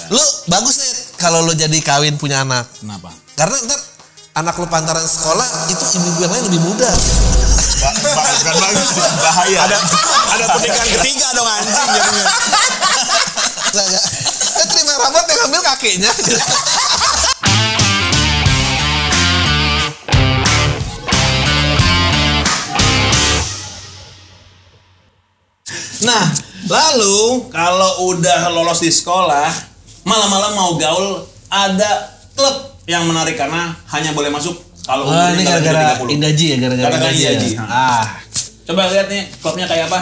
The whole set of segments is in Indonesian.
Lu bagus nih kalau lu jadi kawin punya anak. Kenapa? Karena ntar anak lu pantaran sekolah itu ibu-ibu yang lain lebih muda. Bukan bagus, bahaya. Ada pernikahan ketiga dong anjing jadinya. Enggak. Terima rapot yang ambil kakeknya. Nah, lalu kalau udah lolos di sekolah, malam-malam mau gaul, ada klub yang menarik karena hanya boleh masuk kalau Ini umurnya gara-gara 30. Indaji ya, gara-gara Indaji. Ah. Coba lihat nih klubnya kayak apa?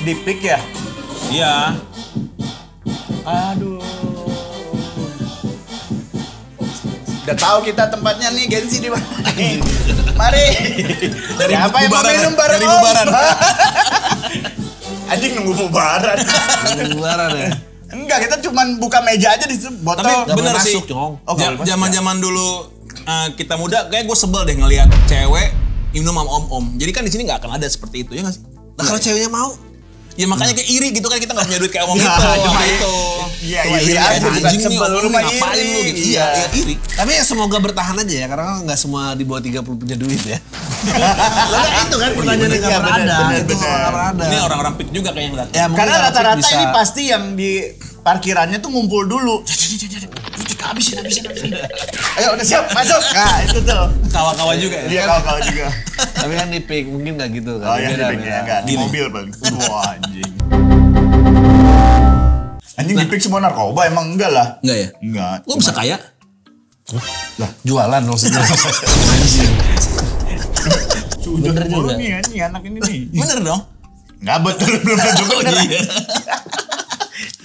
Di pick ya? Iya. Aduh. Udah tahu kita tempatnya nih, Gensi di mana? Mari. Dari Siapa yang mau bubaran, minum bareng dari Om? bubaran. Anjing nunggu bubaran. Keluaran ya. Enggak, kita cuman buka meja aja di situ, botol. Tapi bener sih. masuk, Cong. Oh, nggak boleh masuk, Zaman-zaman dulu kita muda, kayak gue sebel deh ngelihat cewek minum sama om-om. Jadi kan di sini nggak akan ada seperti itu ya nggak sih? Nah kalau ceweknya mau, Ya makanya kayak iri gitu kan, kita nggak punya duit kayak om Nah, itu. cuma Gitu. Iya, Cuma iri aja, bukan anjing nih, sebel, om lu mah ngapain iri. lu gitu. Iya. Iya, iri. tapi ya semoga bertahan aja ya, karena nggak semua di bawah 30 punya duit ya. Lalu itu kan pertanyaan yang nggak Iya, pernah bener, ada. bener, Itu bener. nggak pernah ada. Ini orang-orang pik juga kayak yang datang. Ya, mungkin Karena kalau rata-rata bisa. ini pasti yang di parkirannya tuh ngumpul dulu. Habisin. Ayo udah siap, masuk. Nah itu tuh. Kawan-kawan juga ya. Dia kawan-kawan juga. Tapi kan di pick mungkin nggak gitu kan. Oh ya, di Beda, pick beda. ya, enggak. Di Gini. mobil bang. Wah anjing. Anjing di pick semua narkoba emang enggak lah. Enggak ya? Enggak. Gue bisa kaya. Jualan maksudnya. Sudah Bener juga. nih anjing anak ini nih. Bener dong. Enggak betul, belum tentu bener. Iya.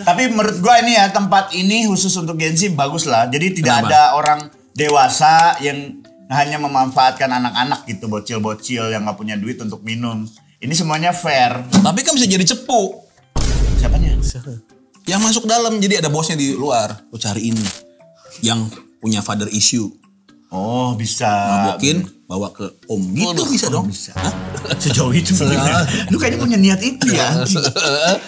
Tapi menurut gua ini ya, tempat ini khusus untuk Gensi bagus lah. Jadi tidak Kenapa? ada orang dewasa yang hanya memanfaatkan anak-anak gitu, bocil-bocil yang nggak punya duit untuk minum. Ini semuanya fair. Tapi kan bisa jadi cepu. Siapanya? Yang masuk dalam, jadi ada bosnya di luar. Lu cari ini. Yang punya father issue. Oh bisa. Mabokin, bawa ke om. Gitu bisa dong. Bisa. Sejauh itu sebenarnya. Lu kayaknya punya niat itu ya.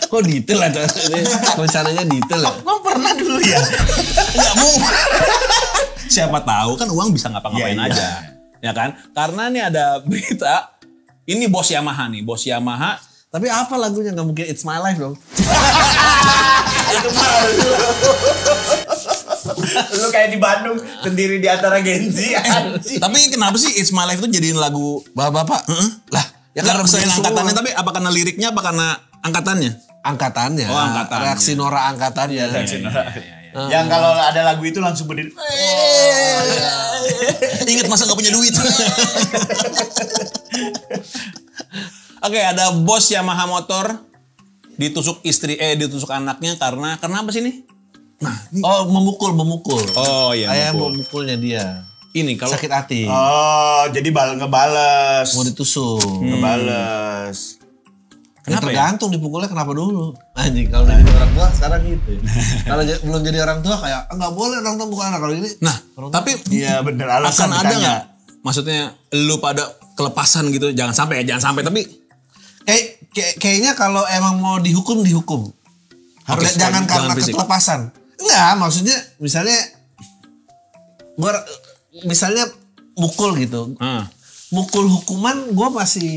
Kok detail ada ini? Rencananya detail ya. Gua pernah dulu ya. Enggak mau. Siapa tahu kan uang bisa ngapa-ngapain Iya, iya. aja. Ya kan? Karena nih ada berita. Ini bos Yamaha nih. Bos Yamaha. Tapi apa lagunya, nggak mungkin It's My Life dong. Itu mah lu kayak di Bandung sendiri di antara Gensi anjing. Tapi kenapa sih It's My Life itu jadiin lagu Bapak-bapak. Lah, ya karena selain begitu angkatannya, semua. tapi apa karena liriknya, apa karena angkatannya? Angkatannya. Oh, angkatannya. Reaksi Nora angkatannya. Yang kalau ada lagu itu langsung berdiri. Ingat masa gak punya duit. Oke, ada bos Yamaha Motor ditusuk ditusuk anaknya karena apa sih nih? Nah, Oh, memukul. Oh iya, Ayah memukul. memukulnya dia. Ini kalau Sakit hati. Oh, jadi ngebales. Mau ditusuk. Ngebales. Kenapa ya? Tergantung dipukulnya kenapa dulu. Anjing, kalau udah jadi orang tua sekarang gitu. Kalau belum jadi orang tua kayak nggak boleh orang tua pukul anak. Kalau ini Nah, tapi Iya bener alasan akan ada ditanya. nggak? Maksudnya lu pada kelepasan gitu, jangan sampai tapi kayaknya kalau emang mau dihukum. Harus Jangan karena jangan fisik. ketelepasan. Enggak, maksudnya misalnya misalnya mukul gitu. Mukul hukuman gue masih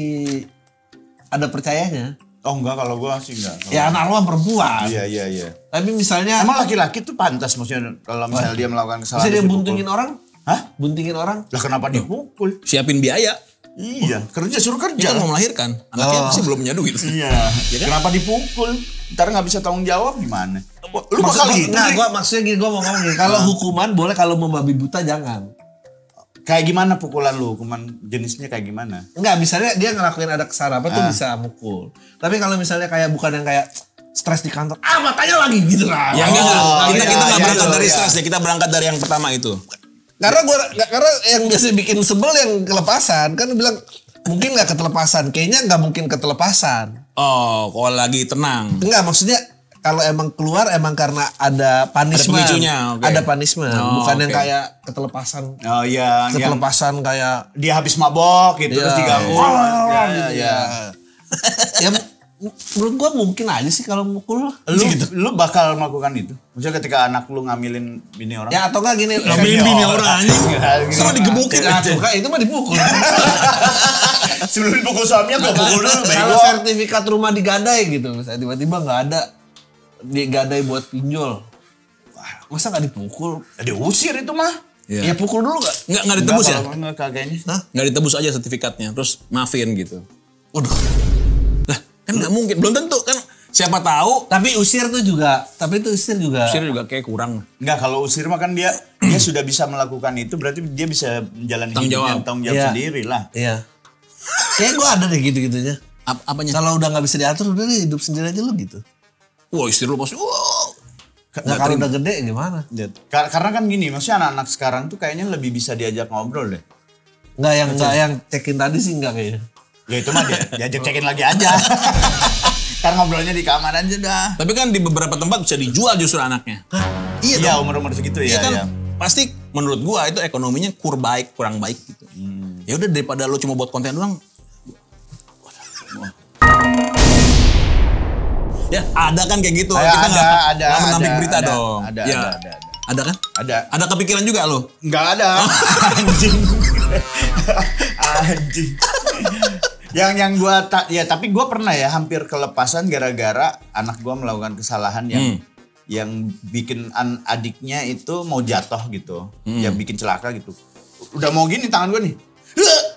ada percayanya. Oh enggak, kalau gua sih enggak. Ya anak lu kan perempuan. Iya. Tapi misalnya Emang laki-laki tuh pantas maksudnya kalau misalnya dia melakukan kesalahan. bisa dia terus buntingin dipukul. orang? Hah? Buntingin orang? Lah kenapa dipukul? siapin biaya. Iya, suruh Dia kerja. kan mau melahirkan, anaknya Oh. pasti belum punya duit. Iya. Kenapa dipukul? Ntar nggak bisa tanggung jawab gimana? Lu bakal gitu. Nah, Dik? gua maksudnya gini, gua mau ngomong gini. Kalau hukuman boleh, kalau membabi buta jangan. Kayak gimana pukulan lu? Hukuman jenisnya kayak gimana? Enggak, misalnya dia ngelakuin ada kesalahan apa tuh Ah. bisa mukul. Tapi kalau misalnya kayak bukan yang kayak stres di kantor, makanya lagi gitu lah. Yang gitu. Kita iya, nggak iya, berangkat iya. dari stres ya, kita berangkat dari yang pertama itu. Karena yang biasa bikin sebel yang kelepasan kan bilang mungkin nggak ketelepasan, kayaknya nggak mungkin ketelepasan. Oh, kalau lagi tenang. Enggak, maksudnya kalau emang keluar emang karena ada punishment. Ada pemicunya, oke. Ada punishment, Oh, bukan yang oke. kayak ketelepasan. Oh iya, yang Ketelepasan kayak dia habis mabok gitu terus diganggu. ya. Ya menurut gua mungkin aja sih kalau mukul. Lu bakal melakukan itu? Misalnya ketika anak lu ngambilin bini orang? Ya atau enggak gini. Ngambilin bini orang anjing. Suruh digebukin. Ya, suka itu mah dipukul. Sebelum dipukul suaminya gua pukul dulu. Kalau sertifikat rumah digadai gitu, misalnya tiba-tiba nggak ada digadai buat pinjol. Wah, masa nggak dipukul? Diusir itu mah. Iya. Ya pukul dulu nggak? Nggak ditebus ya? Kagaknya. Nggak ditebus aja sertifikatnya, terus maafin gitu. Waduh. Lah, kan nggak mungkin. Belum tentu kan. Siapa tahu. Tapi usir tuh juga, Usir juga kayak kurang. Enggak, kalau usir mah kan dia sudah bisa melakukan itu, berarti dia bisa menjalani tanggung jawab Iya. sendiri lah. Iya. Kayak gua ada deh gitu-gitunya. Apanya? Kalau udah nggak bisa diatur, udah deh hidup sendiri aja lu gitu. Wah, istri lu pasti. Wow. Nah kalau udah gede gimana? Karena kan gini, maksudnya anak-anak sekarang tuh kayaknya lebih bisa diajak ngobrol deh. Nggak yang cekin tadi sih nggak kayaknya. Ya itu mah diajak cekin lagi aja. Ntar ngobrolnya di kamar aja dah. Tapi kan di beberapa tempat bisa dijual justru anaknya. Iya, umur-umur segitu Iya ya. kan? Ya. Pasti menurut gua itu ekonominya kurang baik gitu. Ya udah daripada lu cuma buat konten doang. Ya ada kan kayak gitu. Ya, Kita ada, nggak menampik ada, berita ada, dong. ada, Ya. ada. Ada kan? Ada. Ada kepikiran juga lo? Enggak ada. Anjing. Anjing. yang gua tapi gua pernah ya hampir kelepasan gara-gara anak gua melakukan kesalahan yang bikin adiknya itu mau jatuh gitu. Yang bikin celaka gitu. Udah mau gini tangan gua nih.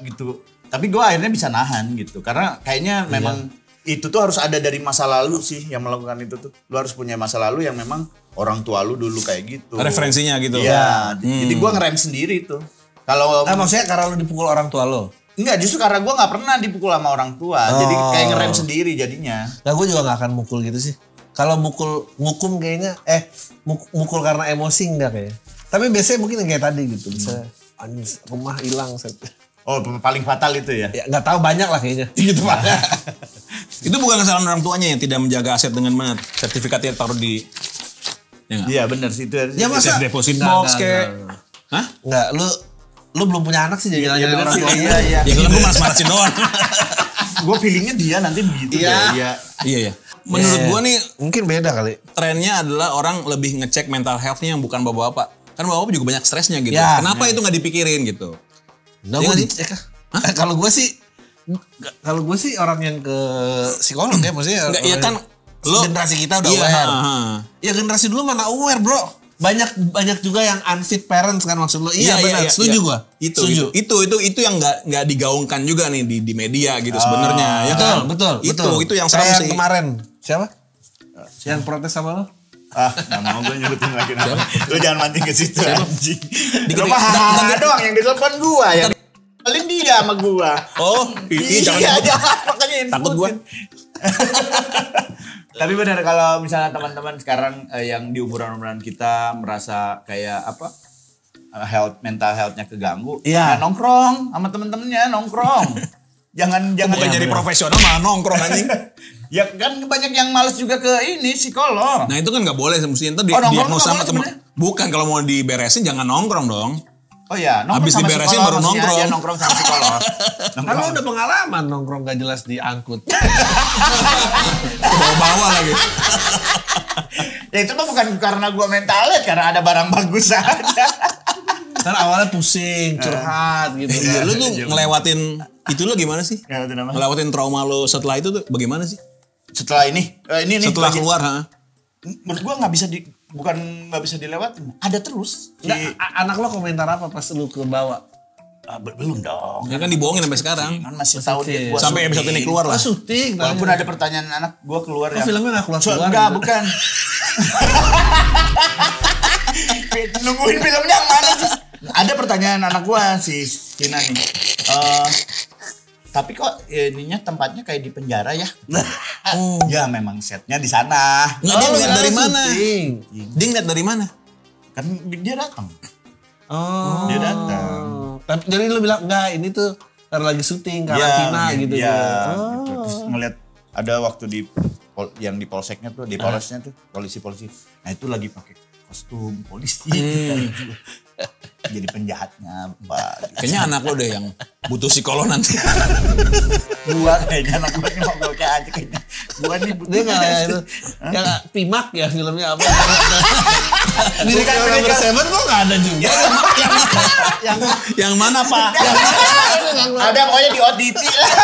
Gitu. Tapi gua akhirnya bisa nahan gitu. Karena kayaknya memang itu tuh harus ada dari masa lalu sih yang melakukan itu tuh. Lu harus punya masa lalu yang memang orang tua lu dulu kayak gitu. Referensinya gitu. Iya, jadi gua ngerem sendiri tuh. Kalau Nah maksudnya karena lu dipukul orang tua lo? enggak, justru karena gua nggak pernah dipukul sama orang tua. Jadi kayak ngerem sendiri jadinya. Nah gue juga gak akan mukul gitu sih. Kalau ngukum kayaknya, mukul karena emosi enggak kayaknya. Tapi biasanya mungkin yang kayak tadi gitu. Bisa rumah hilang. Oh, paling fatal itu ya? Ya nggak tahu banyak lah kayaknya. Gitu Pak. Itu bukan kesalahan orang tuanya yang tidak menjaga aset dengan benar. Sertifikatnya taruh di... Ya nggak? Iya benar sih itu. Ya masa? Deposit Nggak, box nggak, kayak... nggak. Hah? Enggak, lu belum punya anak sih jadi Iya, orang bener tuanya. sih, iya. Ya kan gue malas-malasin doang. Gue feelingnya dia nanti begitu Iya. deh. Iya. Iya ya. Menurut gue nih mungkin beda kali. trennya adalah orang lebih ngecek mental health-nya yang bukan bapak-bapak. Kan bapak-bapak juga banyak stresnya gitu. Ya. Kenapa itu nggak dipikirin gitu? Nah, Iya gue nggak sih? dicek. Kalau gue sih orang yang ke psikolog ya, maksudnya. Enggak, iya kan lo generasi kita udah iya, aware. Iya. Ya generasi dulu mana aware, Bro. Banyak juga yang unfit parents kan maksud lo. Iya, benar, setuju gua. Itu yang nggak digaungkan juga nih di media gitu sebenarnya. Ya kan? Betul. Itu yang serem Kayak sih. kemarin. Siapa? Yang protes sama lo? Nggak mau gue nyebutin lagi nama. Lu jangan mancing ke situ anjing. Dikit- Lu mah dikit- hahaha doang yang ditelepon gua ya. Paling dia sama gua. Oh, Iya, jangan makanya Takut gua. Tapi benar kalau misalnya teman-teman sekarang yang di umuran-umuran kita merasa kayak apa? Mental health-nya keganggu, Iya. ya nongkrong sama temen-temennya nongkrong. jangan bukan jadi profesional malah nongkrong anjing. Ya kan banyak yang males juga ke ini psikolog. Nah itu kan nggak boleh mestinya ntar nongkrong diagnosa nggak sama boleh temen. sebenarnya. Bukan kalau mau diberesin jangan nongkrong dong. Oh iya, nongkrong Habis sama diberesin psikolog baru maksudnya, nongkrong. ya nongkrong sama psikolog. Kan lo udah pengalaman nongkrong gak jelas diangkut. Bawa-bawa lagi. Ya itu mah bukan karena gua mentalet, karena ada barang bagus aja. Kan awalnya pusing, curhat gitu Iya, kan. lu tuh ngelewatin itu lo gimana sih? Ngelewatin apa? Ngelewatin trauma lo setelah itu tuh bagaimana sih? Setelah ini nih Setelah lagi- keluar, ha? menurut gua nggak bisa dilewatin, ada terus. Nggak, anak lo komentar apa pas lu ke bawah? Belum dong. Ya kan dibohongin sampai sekarang. Kan masih tahu dia gua Sampai episode ini syuting. keluar lah. Syuting. Walaupun ada pertanyaan anak gua keluar ya. Filmnya gak keluar-keluar Enggak, gitu. bukan. Nungguin filmnya yang mana sih? Ada pertanyaan anak gua si Tina nih. Tapi kok ininya tempatnya kayak di penjara ya? Ya memang setnya di sana. Nggak, dia ngeliat dari mana? syuting. Dia ngeliat dari mana? Kan dia datang. Oh. Dia datang. Tapi jadi lu bilang enggak ini tuh karena lagi syuting karantina gitu. Ya, ya. gitu. Terus ngeliat ada waktu di yang di polseknya tuh, di polresnya tuh, polisi. Nah itu lagi pakai kostum polisi. Jadi penjahatnya, Pak. Kayaknya anak lo deh yang butuh psikolog nanti. Gua kayaknya anak gua ini mau gue kayak aja kayaknya. Gua nih butuh. Dia nggak itu. Yang Pimak ya filmnya apa? Mirip Number 7 kok nggak ada juga. Yang mana Pak? Ada pokoknya di OTT lah.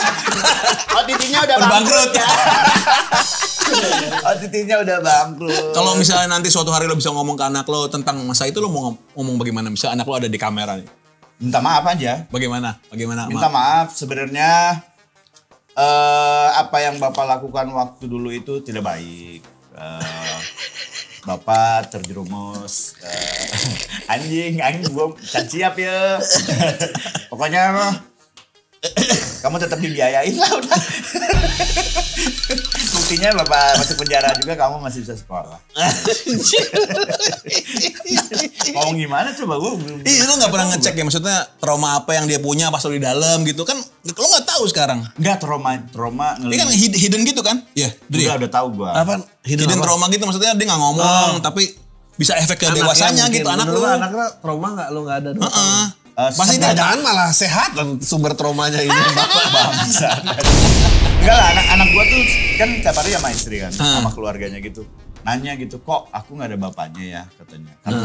OTT-nya udah Bangkrut. OTT-nya udah bangkrut. Kalau misalnya nanti suatu hari lo bisa ngomong ke anak lo tentang masa itu, lo mau ngomong bagaimana? Misalnya anak lo ada di kamera nih. Minta maaf aja. Bagaimana? Minta maaf sebenarnya apa yang Bapak lakukan waktu dulu itu tidak baik. Bapak terjerumus anjing gua can siap ya. Pokoknya kamu tetap dibiayain lah udah. Buktinya Bapak masuk penjara juga, kamu masih bisa sekolah. Ngomong gimana coba gue belum. Iya, lo gak pernah ngecek ya, maksudnya trauma apa yang dia punya pas lo di dalam gitu kan. Lo gak tahu sekarang. Enggak, trauma ini kan hidden gitu kan? Iya, udah tahu gue. Apa? Hidden trauma gitu, maksudnya dia gak ngomong tapi bisa efek ke dewasanya gitu anak lo. Anaknya trauma gak? Lo gak ada dong? Pasti jangan malah sehat sumber traumanya ini. Bapak bangsa. Enggak lah, anak gua tuh kan tiap hari sama istri kan, sama keluarganya gitu. Nanya gitu, kok aku gak ada bapaknya ya katanya. Kan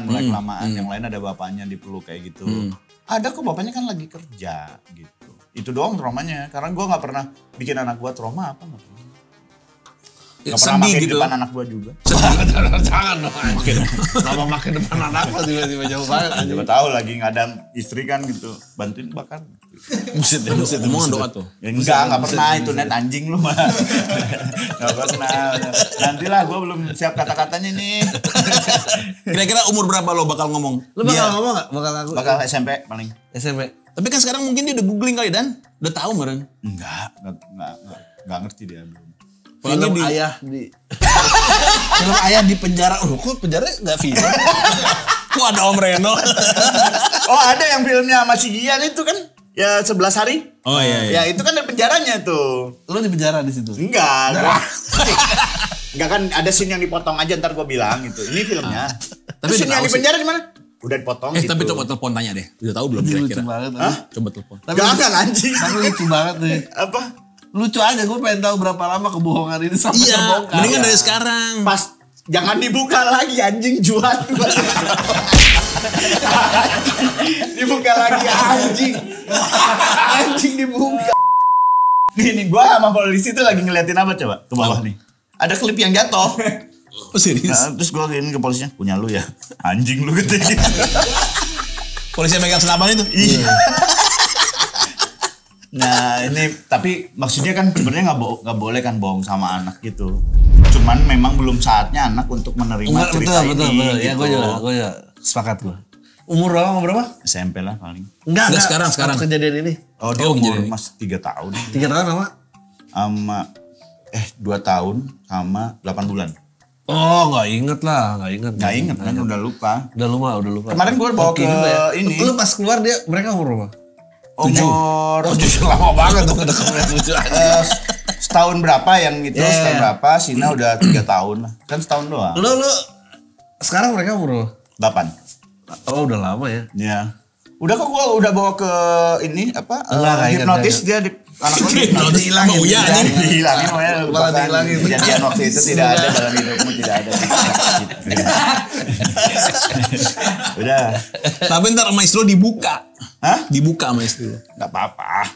mulai kelamaan, yang lain ada bapaknya dipeluk kayak gitu. Ada kok bapaknya kan lagi kerja gitu. Itu doang traumanya, karena gua gak pernah bikin anak gua trauma apa gak pernah. Gak pernah makin gitu. Depan anak gua juga. Jangan dong. Kenapa makin depan anak lo tiba-tiba jauh banget. Coba tahu lagi ngadam istri kan gitu, bantuin bakar. Buset. Omongan doa tuh. Ya, enggak pernah itu net anjing lu mah. Enggak pernah. Nantilah gua belum siap kata-katanya nih. Kira-kira umur berapa lo bakal ngomong? Lu bakal ngomong gak? Bakal SMP paling. SMP. Tapi kan sekarang mungkin dia udah googling kali Dan. Udah tahu meren. Enggak ngerti dia belum. Film ayah di film ayah di penjara. Kok penjara nggak film? Kok ada Om Reno? Oh ada yang filmnya sama si Gian itu kan? Ya 11 hari. Oh iya. Ya itu kan ada penjaranya tuh. Lu di penjara di situ? Enggak. Enggak kan ada scene yang dipotong aja ntar gua bilang gitu. Ini filmnya. Tapi scene yang di penjara di mana? Udah dipotong gitu. Tapi coba telepon tanya deh. Udah tahu belum kira-kira? Coba telepon. Jangan anjing. Tapi lucu banget nih. Apa? Lucu aja, gue pengen tahu berapa lama kebohongan ini sampai terbongkar. Mendingan dari sekarang. Pas jangan dibuka lagi anjing jual. Dibuka lagi anjing. Anjing dibuka. Nih gua sama polisi tuh lagi ngeliatin apa coba ke bawah nih. Ada klip yang jatuh. Oh serius? Nah, terus gua gini ke polisinya, punya lu ya? Anjing lu gitu. Polisi yang megang senapan itu? Iya. Nah ini tapi maksudnya kan sebenarnya nggak boleh kan bohong sama anak gitu. Cuman memang belum saatnya anak untuk menerima cerita ini. Betul. Gitu. Ya gue juga sepakat gue. Umur berapa? SMP lah paling. Enggak sekarang. Kejadian ini. Oh dia umur masih 3 tahun. 3 tahun sama? 2 tahun sama 8 bulan. Oh nggak inget kan udah lupa. Udah lupa. Kemarin gue bawa ke ini. Lu pas keluar mereka umur berapa? Umur 7 lama banget tuh kedepannya 7 aja. Setahun berapa yang itu setahun berapa Sina udah 3 tahun lah kan setahun doang. Lu sekarang mereka umur 8. Oh udah lama ya. Iya. Udah kok gua udah bawa ke ini apa hipnotis dia anak gua dihilangin. Dihilangin malah dihilangin. Kejadian waktu itu tidak ada dalam hidupmu, tidak ada. Udah. Tapi ntar sama istri lo dibuka. Hah? Dibuka sama istri lo. Gak apa-apa.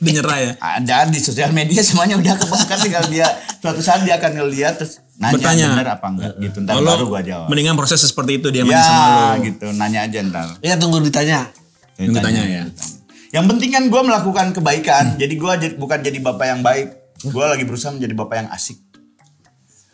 Udah nyerah ya? Ada di sosial media semuanya udah kebongkar, tinggal dia suatu saat dia akan ngeliat terus nanya bener apa enggak gitu. Ntar baru gua jawab. Mendingan proses seperti itu dia nanya sama lo. Gitu, nanya aja ntar. Iya tunggu ditanya. Tunggu tanya ya. Yang penting kan gue melakukan kebaikan. Jadi gue bukan jadi bapak yang baik. Gue lagi berusaha menjadi bapak yang asik.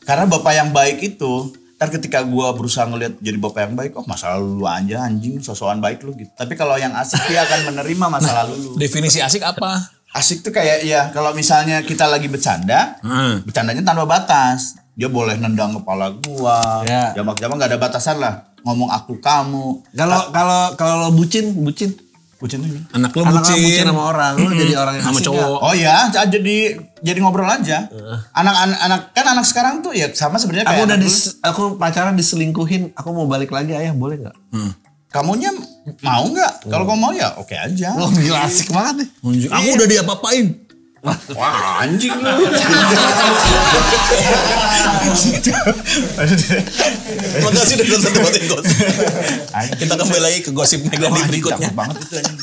Karena bapak yang baik itu, ntar ketika gue berusaha ngeliat jadi bapak yang baik, oh masa lalu lu aja anjing, sosokan baik lu gitu. Tapi kalau yang asik dia akan menerima masa lalu lu. Definisi asik apa? Asik tuh kayak ya kalau misalnya kita lagi bercanda, bercandanya tanpa batas. Dia boleh nendang kepala gua, jamak-jamak nggak ada batasan lah. Ngomong aku kamu. Kalau bucin. Bucin tuh. Anak lu Anak bucin bucin. sama orang, lu jadi orang yang Sama asik cowok. nggak? Oh ya, jadi ngobrol aja. Anak kan anak sekarang tuh ya sama sebenarnya Aku kayak udah anak dulu. aku pacaran diselingkuhin, aku mau balik lagi ayah boleh nggak? Kamunya mau nggak? Kalau kamu mau ya oke aja. Oh gila asik banget nih. Aku udah diapa-apain. Wah anjing lu. Makasih udah nonton Debat Gosip. Kita kembali lagi ke gosip negatif berikutnya. Takut banget itu anjing.